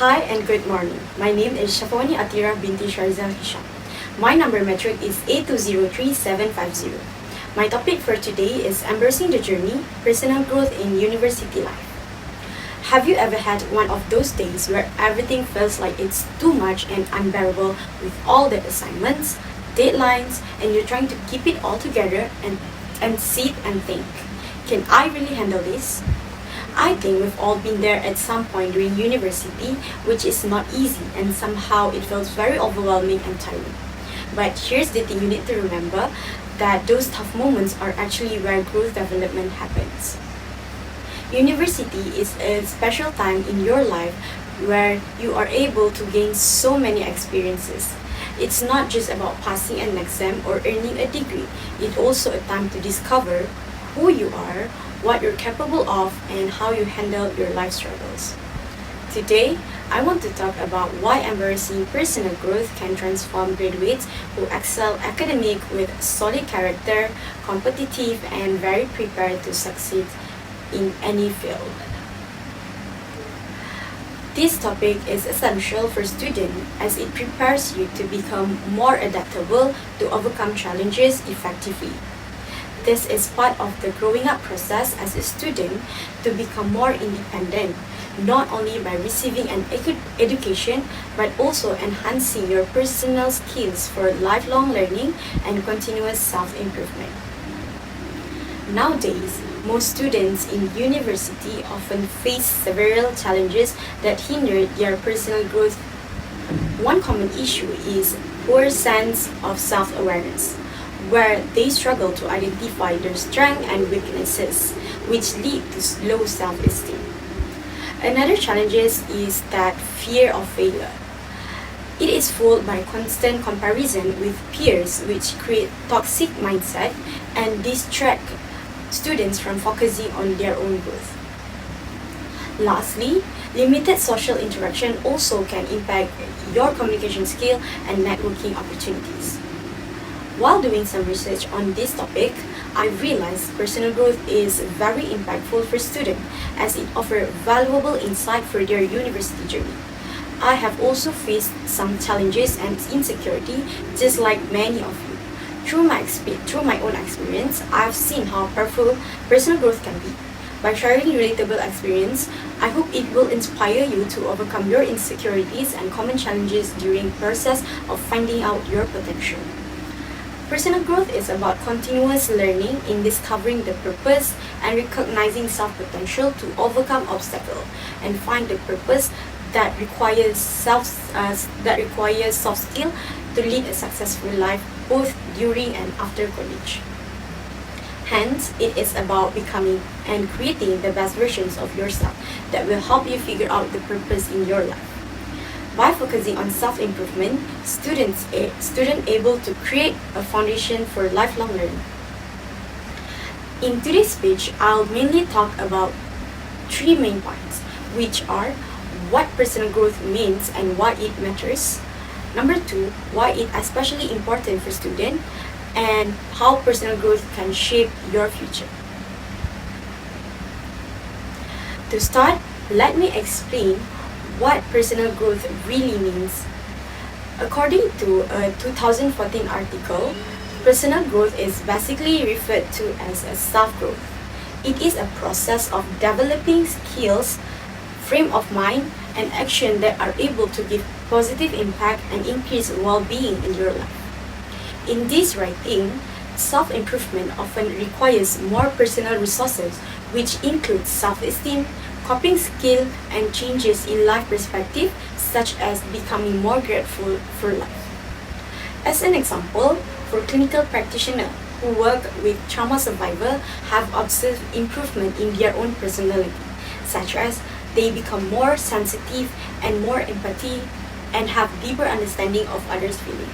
Hi and good morning. My name is Shafawani Athirah binti Shahrizal Hisham. My number metric is A203750. My topic for today is embracing the journey, personal growth in university life. Have you ever had one of those days where everything feels like it's too much and unbearable with all the assignments, deadlines, and you're trying to keep it all together and sit and think, can I really handle this? I think we've all been there at some point during university, which is not easy and somehow it feels very overwhelming and tiring. But here's the thing you need to remember, that those tough moments are actually where growth development happens. University is a special time in your life where you are able to gain so many experiences. It's not just about passing an exam or earning a degree, it's also a time to discover who you are, what you're capable of, and how you handle your life struggles. Today, I want to talk about why embracing personal growth can transform graduates who excel academic with solid character, competitive, and very prepared to succeed in any field. This topic is essential for students as it prepares you to become more adaptable to overcome challenges effectively. This is part of the growing up process as a student to become more independent, not only by receiving an education but also enhancing your personal skills for lifelong learning and continuous self-improvement. Nowadays, most students in university often face several challenges that hinder their personal growth. One common issue is poor sense of self-awareness, where they struggle to identify their strengths and weaknesses, which lead to low self-esteem. Another challenge is that fear of failure. It is fueled by constant comparison with peers, which create toxic mindset and distract students from focusing on their own growth. Lastly, limited social interaction also can impact your communication skill and networking opportunities. While doing some research on this topic, I realized personal growth is very impactful for students as it offers valuable insight for their university journey. I have also faced some challenges and insecurity just like many of you. Through my own experience, I've seen how powerful personal growth can be. By sharing relatable experience, I hope it will inspire you to overcome your insecurities and common challenges during the process of finding out your potential. Personal growth is about continuous learning in discovering the purpose and recognizing self-potential to overcome obstacles and find the purpose that requires soft skill to lead a successful life both during and after college. Hence, it is about becoming and creating the best versions of yourself that will help you figure out the purpose in your life. By focusing on self-improvement, students able to create a foundation for lifelong learning. In today's speech, I'll mainly talk about three main points, which are what personal growth means and why it matters. Number two, why it is especially important for students, and how personal growth can shape your future. To start, let me explain what personal growth really means. According to a 2014 article, personal growth is basically referred to as a self-growth. It is a process of developing skills, frame of mind, and action that are able to give positive impact and increase well-being in your life. In this writing, self-improvement often requires more personal resources, which include self-esteem, coping skill, and changes in life perspective, such as becoming more grateful for life. As an example, for clinical practitioners who work with trauma survivors have observed improvement in their own personality, such as they become more sensitive and more empathy and have deeper understanding of others' feelings.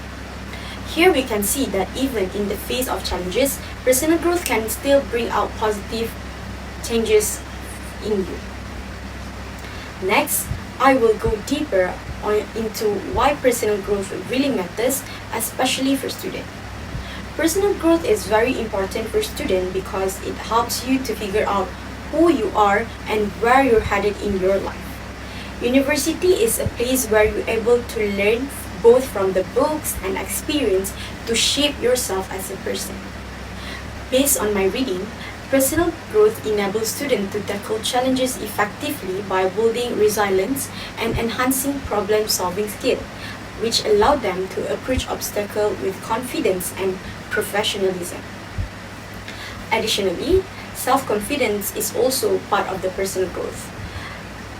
Here we can see that even in the face of challenges, personal growth can still bring out positive changes in you. Next, I will go deeper into why personal growth really matters, especially for students. Personal growth is very important for students because it helps you to figure out who you are and where you're headed in your life. University is a place where you're able to learn both from the books and experience to shape yourself as a person. Based on my reading, personal growth enables students to tackle challenges effectively by building resilience and enhancing problem-solving skill, which allow them to approach obstacles with confidence and professionalism. Additionally, self-confidence is also part of the personal growth.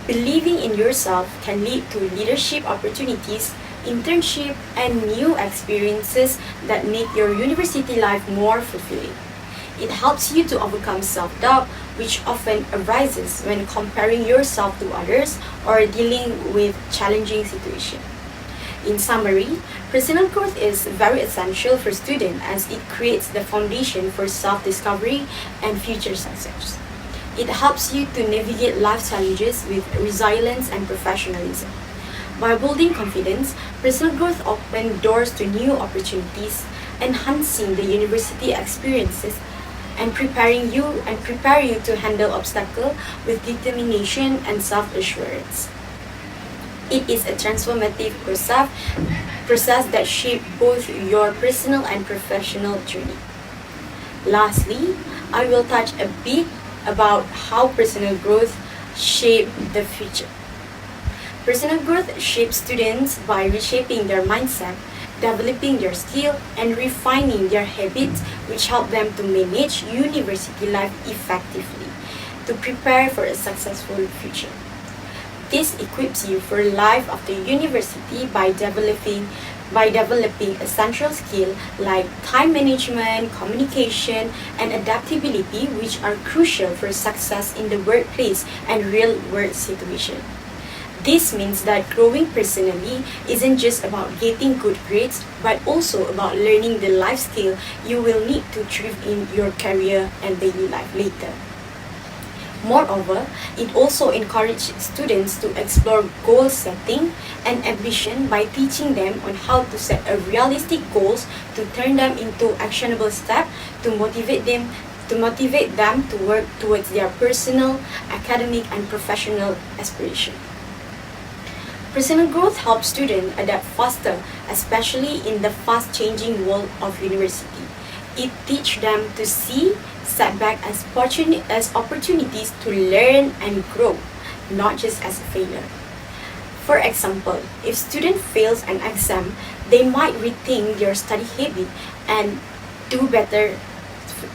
Believing in yourself can lead to leadership opportunities, internship, and new experiences that make your university life more fulfilling. It helps you to overcome self-doubt, which often arises when comparing yourself to others or dealing with challenging situations. In summary, personal growth is very essential for students as it creates the foundation for self-discovery and future success. It helps you to navigate life challenges with resilience and professionalism. By building confidence, personal growth opens doors to new opportunities, enhancing the university experiences and prepare you to handle obstacles with determination and self-assurance. It is a transformative process that shapes both your personal and professional journey. Lastly, I will touch a bit about how personal growth shapes the future. Personal growth shapes students by reshaping their mindset, developing their skill, and refining their habits, which help them to manage university life effectively, to prepare for a successful future. This equips you for life after university by developing essential skills like time management, communication, and adaptability, which are crucial for success in the workplace and real-world situation. This means that growing personally isn't just about getting good grades, but also about learning the life skill you will need to thrive in your career and daily life later. Moreover, it also encourages students to explore goal setting and ambition by teaching them on how to set a realistic goals to turn them into actionable steps to motivate them to work towards their personal, academic, and professional aspirations. Personal growth helps students adapt faster, especially in the fast-changing world of university. It teaches them to see setbacks as opportunities to learn and grow, not just as a failure. For example, if student fails an exam, they might rethink their study habit and do better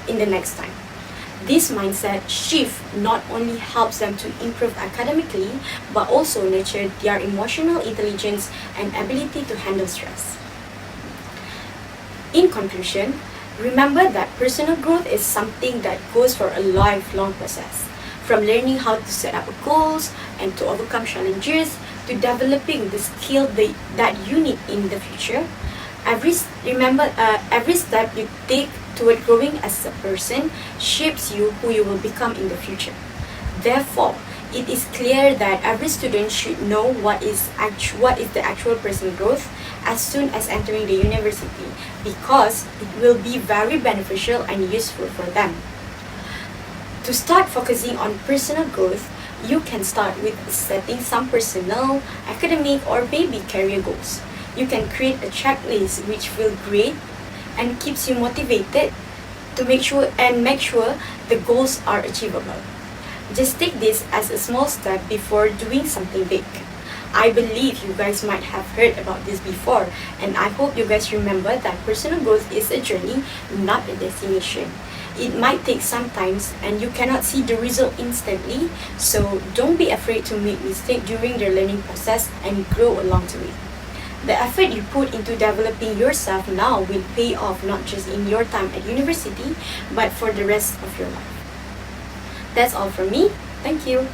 in the next time. This mindset shift not only helps them to improve academically, but also nurture their emotional intelligence and ability to handle stress. In conclusion, remember that personal growth is something that goes for a lifelong process. From learning how to set up goals and to overcome challenges, to developing the skill that you need in the future. Every step you take toward growing as a person shapes you who you will become in the future. Therefore, it is clear that every student should know what is the actual personal growth as soon as entering the university, because it will be very beneficial and useful for them. To start focusing on personal growth, you can start with setting some personal, academic, or maybe career goals. You can create a checklist which will great and keeps you motivated to make sure the goals are achievable. Just take this as a small step before doing something big. I believe you guys might have heard about this before, and I hope you guys remember that personal growth is a journey, not a destination. It might take some time and you cannot see the result instantly, so don't be afraid to make mistakes during the learning process and grow along the way. The effort you put into developing yourself now will pay off not just in your time at university, but for the rest of your life. That's all from me. Thank you.